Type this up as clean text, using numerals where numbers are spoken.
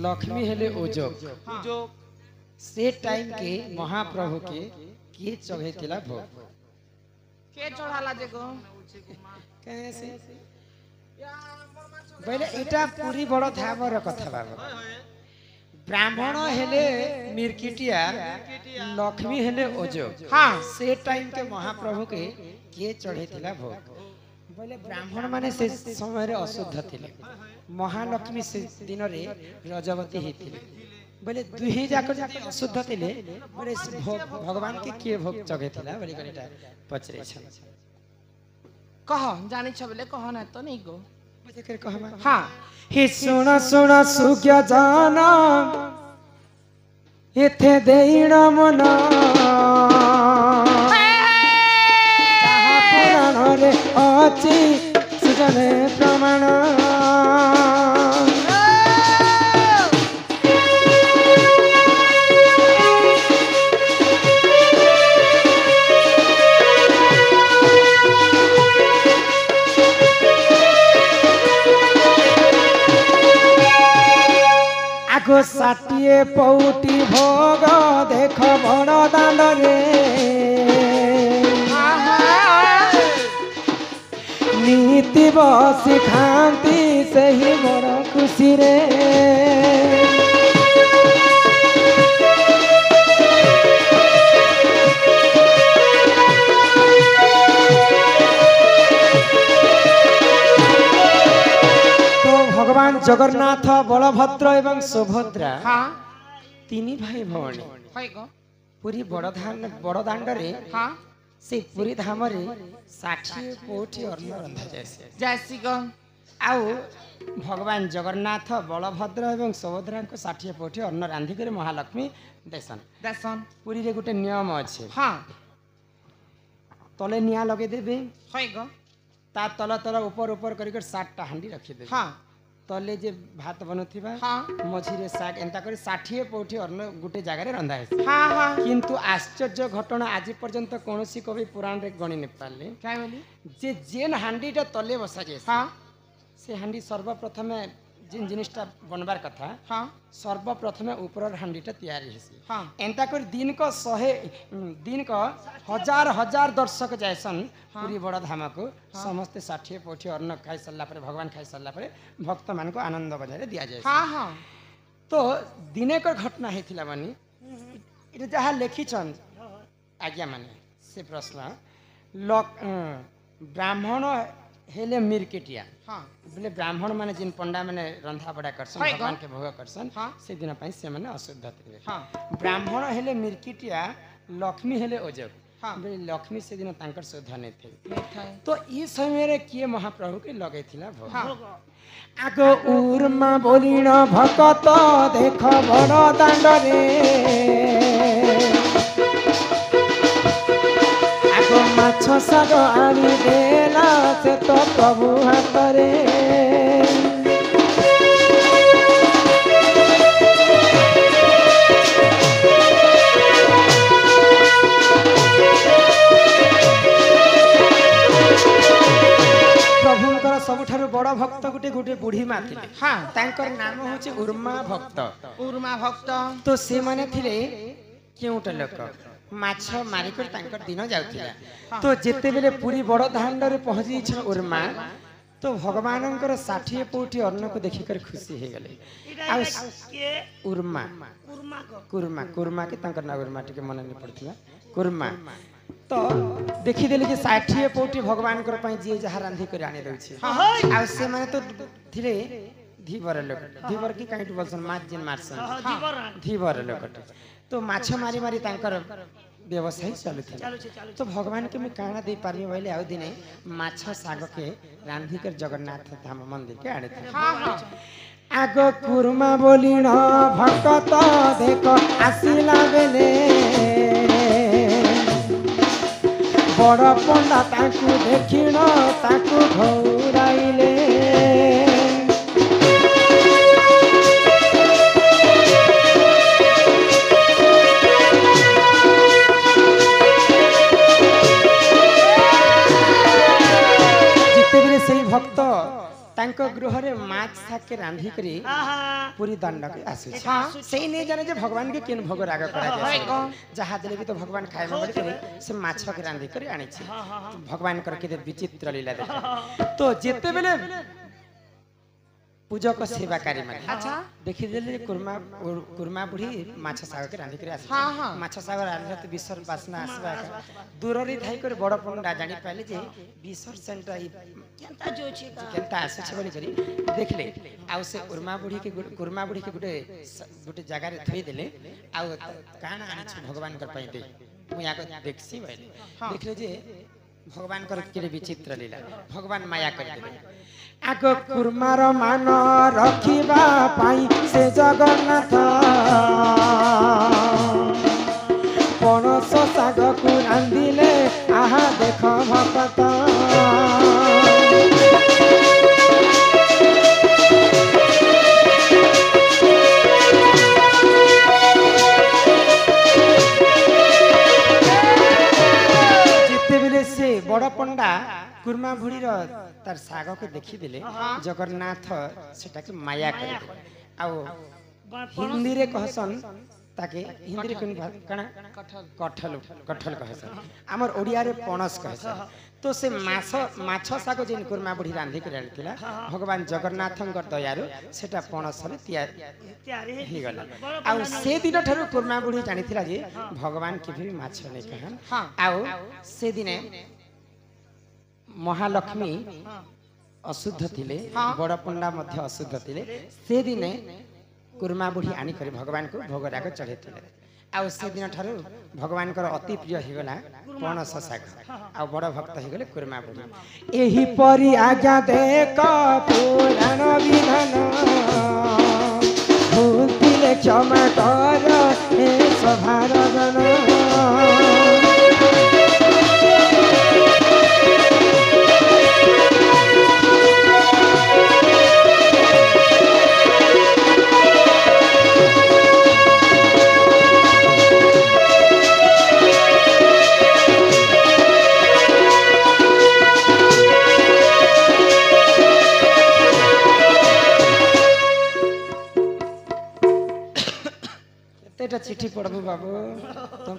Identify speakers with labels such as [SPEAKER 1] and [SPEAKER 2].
[SPEAKER 1] लक्ष्मी हेले ओजोग से टाइम के महाप्रभु के किए चढ़ेतिला भोग
[SPEAKER 2] के चढ़ाला जे को
[SPEAKER 1] कैसे पहले एटा पूरी बड़ धामर कथा बाबा ब्राह्मण हेले मिर्किटिया लक्ष्मी हेले ओजोग
[SPEAKER 2] हाँ
[SPEAKER 1] से टाइम के महाप्रभु के किए चढ़ेतिला भोग बोले ब्राह्मण माने से समय रे अशुद्ध थिले महालक्ष्मी से दिन रे रजवती हेतिले बोले दुही जाक अशुद्ध थिले बोले भगवान के किए भोग चढ़ेतिला बोले कनिटा पचरे छ
[SPEAKER 2] कह जानि छ बोले कह ना तो नहीं गो
[SPEAKER 1] बजे कहमा
[SPEAKER 2] हाँ
[SPEAKER 1] हे सुना सुना सुज्ञ जाना इथे देण मना जहाँ पुराण रे अछि सुजने प्रमाण आगो साटिए पौटी भोग देख बड़ दांड रे नीति बसी खाती से ही बड़ खुशी रे भगवान जगन्नाथ बलभद्र एवं सुभद्रा
[SPEAKER 2] हाँ
[SPEAKER 1] तीन भाई भौणी पूरी बड़ दांड रे
[SPEAKER 2] हाँ
[SPEAKER 1] से पूरी धाम रे 60 कोठी अन्न रंधा जैसे
[SPEAKER 2] जैसी गो
[SPEAKER 1] आउ भगवान जगन्नाथ बलभद्र एवं सुभद्रा को 60 कोठी अन्न रांधि करे महालक्ष्मी देसन
[SPEAKER 2] दसन
[SPEAKER 1] पूरी रे गुटे नियम अछि
[SPEAKER 2] हाँ
[SPEAKER 1] तले निया लगे देबे
[SPEAKER 2] होय गो
[SPEAKER 1] ता तल तल ऊपर ऊपर करिकर 60 टा हांडी रखि देबे
[SPEAKER 2] हाँ
[SPEAKER 1] तले जे भात बनुथिबा
[SPEAKER 2] हाँ
[SPEAKER 1] मझिरे साग एंता करे 60 कोठी अन्न गुटे जगह रे रंधा है
[SPEAKER 2] हाँ हाँ
[SPEAKER 1] किंतु आश्चर्य घटना आज पर्यंत कोनोसी कवि पुराण रे गणी न पाले
[SPEAKER 2] काय बोली
[SPEAKER 1] जे जेन हांडीटा तले बसा जे
[SPEAKER 2] हाँ
[SPEAKER 1] से हांडी सर्वप्रथम जिन जिनिसटा बनबार कथा
[SPEAKER 2] हाँ
[SPEAKER 1] सर्वप्रथम ऊपर हांडीटा तैयारी हेसी
[SPEAKER 2] हाँ
[SPEAKER 1] एंता कर दिन को 100 दिन को हजार हजार दर्शक जैसन पूरी बड़ धाम को समस्त 60 कोठी अन्न खाई सल्ला पर भगवान खाई सल्ला पर भक्त मान को आनंद बजारे दिया जाए
[SPEAKER 2] हाँ हाँ
[SPEAKER 1] तो दिने को घटना हेथिला मानी इटा जहाँ लिखी छन आज्ञा माने से प्रश्न ब्राह्मण हेले मिर्किटिया
[SPEAKER 2] हाँ
[SPEAKER 1] बोले ब्राह्मण माने जिन पंडा माने रंधा बड़ा करसन भगवान के भोग करसन
[SPEAKER 2] हाँ
[SPEAKER 1] से दिन पई से माने अशुद्ध थिले
[SPEAKER 2] हाँ
[SPEAKER 1] ब्राह्मण हेले मिर्किटिया लक्ष्मी हेले ओजग
[SPEAKER 2] हाँ
[SPEAKER 1] बोले लक्ष्मी से दिन तांकर शुद्ध नै थे
[SPEAKER 2] मिठाई
[SPEAKER 1] तो ई समय रे किए महाप्रभु के लगे थिला भोग
[SPEAKER 2] हाँ
[SPEAKER 1] आगो उर्मा बोलिण भकत देख बड़ दांड रे आगो माछ साग आनी देला से तो प्रभु हाथ रे प्रभुंकर सबुठारु बड़ भक्त गुटे गुटे बुढ़ी माँ थिले
[SPEAKER 2] हाँ
[SPEAKER 1] तांकर नाम होचे उर्मा भक्त
[SPEAKER 2] उर्मा भक्त
[SPEAKER 1] तो से माने थिले केउटा लोक माछ मारिकर तांकर दिन जाउथिला तो जेते बेले पूरी बड़ दांड रे पहुंची छ उर्मा तो भगवानंकर 60 कोठी अन्न को देखिकर खुशी हे गले आ उर्मा कुर्मा कुर्मा के तांकर ना उर्मा टिके मन नै पड़थिला कुर्मा तो देखि देले कि 60 कोठी भगवान कर पई जे जहा रांधी कर आने दउ छी आ से माने तो थिले धीवर लोक धीवर की काइट बोलसन माछ जिन मारसन धीवर लोक तो माछ मारी मारी तांकर व्यवसाय चलुथिला तो भगवान के मैं काना दे पारबे बोले आउ दिने माछ साग के रांधी कर जगन्नाथ धाम मंदिर के आने थे
[SPEAKER 2] हाँ हाँ
[SPEAKER 1] आगो कुर्मा बोलिण भक्त देख आसिला बेले बड़ पंडा ताकू देखिण ताकू घौराइले भक्त तांको गृह रे माछ साके रांधी करी पूरी दंड के आसे
[SPEAKER 2] हाँ।
[SPEAKER 1] सेही नहीं जाने जे भगवान के केन भोग राग करा
[SPEAKER 2] हाय
[SPEAKER 1] जाय
[SPEAKER 2] कौन?
[SPEAKER 1] जहा देले भी तो भगवान खाए में करे से माछ के रांधी कर आनी छी भगवान कर के विचित्र लीला देख तो जेते बेले पूजक सेवाकारी माने
[SPEAKER 2] अच्छा
[SPEAKER 1] देखि देले कुर्मा बुढ़ी माछ साग के रांधी कर आसे
[SPEAKER 2] हाँ, हाँ।
[SPEAKER 1] माछ साग रांधला तो बिसर बासना आसबा दूर रे थाई कर बड़ पंडा जानी पाले जे बिसर सेंटर
[SPEAKER 3] केनता जो छी का
[SPEAKER 1] केनता आसे छ बोली करी देखले आ से कुर्मा बुढ़ी के गुटे जगह रे थई देले आ काना आनी छ भगवान कर पई दे मु या को देखसी भइले देखले जे भगवान कर के विचित्र लीला भगवान माया कर देले आगो कुर्मार मान रखिबा पाई से जगन्नाथ पणस साग को रांधिले आहा देख भगत से बड़ पंडा कुर्मा बुढ़ी तार साग के देखी दिले जगन्नाथ सेटा के माया कर आ हिंदी रे कहसन ताके हिंदी रे कना कठल कठल कहसन हमर ओडिया रे पणस कहसन तो से माछ साग जेन कुर्मा बुढ़ी रांधी के रहलथिला भगवान जगन्नाथंकर दयारु सेटा पणस रे तैयार ही गला आ से दिन ठारू कुर्मा बुढ़ी जानिथिला जे भगवान के भी माछ नै कहन आ से दिने महालक्ष्मी अशुद्ध थिले बड़ पंडा मध्य अशुद्ध थिले से दिने कुर्मा बुढ़ी आनी करे भगवान को भोग राग चढ़ेथिले आ से दिन ठारू भगवान कर अति प्रिय हो गला पणस साग आ बड़ भक्त हो गले कुर्मा बुढ़ी एही परी आज्ञा देख पुराण विधान भूलतिले क्षमा कर हे सभार जन चिट्ठी पढ़बू बाबू तुम